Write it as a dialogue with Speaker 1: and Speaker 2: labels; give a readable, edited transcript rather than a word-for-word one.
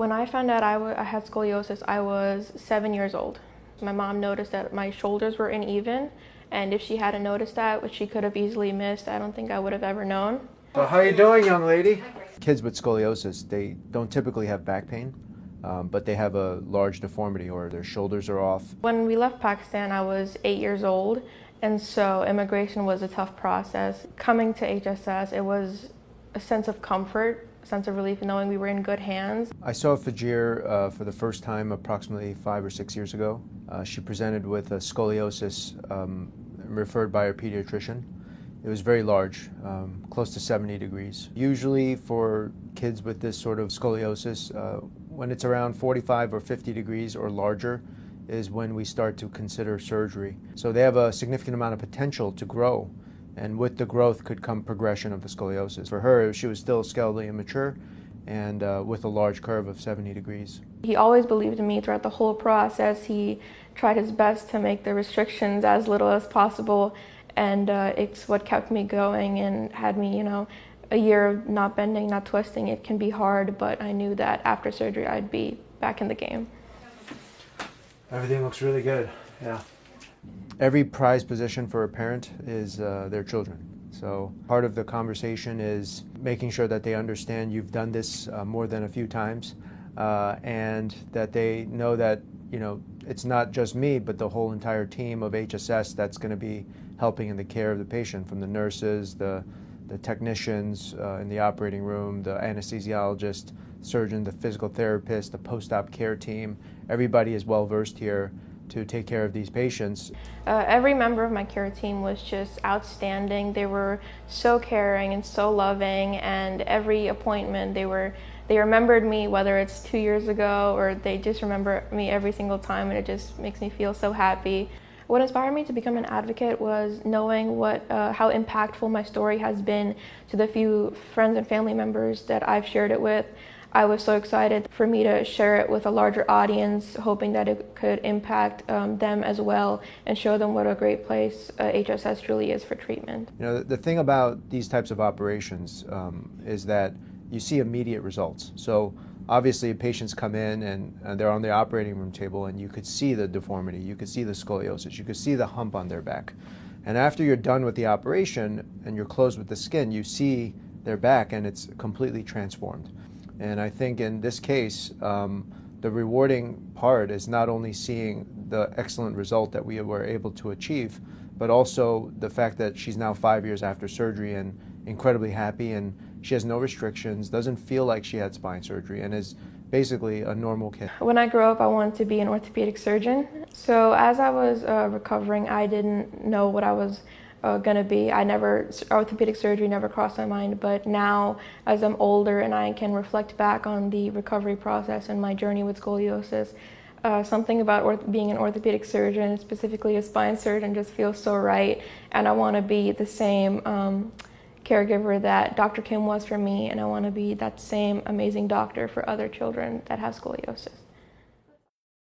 Speaker 1: When I found out I had scoliosis, I was 7 years old. My mom noticed that my shoulders were uneven, and if she hadn't noticed that, which she could have easily missed, I don't think I would have ever known.
Speaker 2: So how you doing, young lady? Kids with scoliosis, they don't typically have back pain, but they have a large deformity or their shoulders are off.
Speaker 1: When we left Pakistan, I was 8 years old, and so immigration was a tough process. Coming to HSS, it was a sense of comfort, a sense of relief knowing we were in good hands.
Speaker 2: I saw Fajr for the first time approximately 5 or 6 years ago. She presented with a scoliosis referred by her pediatrician. It was very large, close to 70 degrees. Usually for kids with this sort of scoliosis, when it's around 45 or 50 degrees or larger is when we start to consider surgery. So they have a significant amount of potential to grow, and with the growth could come progression of the scoliosis. For her, she was still skeletally immature and with a large curve of 70 degrees.
Speaker 1: He always believed in me throughout the whole process. He tried his best to make the restrictions as little as possible, and it's what kept me going and had me, a year of not bending, not twisting. It can be hard, but I knew that after surgery I'd be back in the game.
Speaker 2: Everything looks really good, yeah. Every prized possession for a parent is their children. So part of the conversation is making sure that they understand you've done this more than a few times, and that they know that, it's not just me, but the whole entire team of HSS that's going to be helping in the care of the patient, from the nurses, the technicians in the operating room, the anesthesiologist, surgeon, the physical therapist, the post-op care team. Everybody is well versed here to take care of these patients.
Speaker 1: Every member of my care team was just outstanding. They were so caring and so loving, and every appointment they remembered me, whether it's 2 years ago or they just remember me every single time, and it just makes me feel so happy. What inspired me to become an advocate was knowing how impactful my story has been to the few friends and family members that I've shared it with. I was so excited for me to share it with a larger audience, hoping that it could impact them as well and show them what a great place HSS truly is for treatment.
Speaker 2: The thing about these types of operations is that you see immediate results. So obviously patients come in and they're on the operating room table, and you could see the deformity, you could see the scoliosis, you could see the hump on their back. And after you're done with the operation and you're closed with the skin, you see their back and it's completely transformed. And I think in this case, the rewarding part is not only seeing the excellent result that we were able to achieve, but also the fact that she's now 5 years after surgery and incredibly happy, and she has no restrictions, doesn't feel like she had spine surgery, and is basically a normal kid.
Speaker 1: When I grow up, I wanted to be an orthopedic surgeon. So as I was recovering, I didn't know what I was going to be. Orthopedic surgery never crossed my mind, but now as I'm older and I can reflect back on the recovery process and my journey with scoliosis, something about being an orthopedic surgeon, specifically a spine surgeon, just feels so right, and I want to be the same caregiver that Dr. Kim was for me, and I want to be that same amazing doctor for other children that have scoliosis.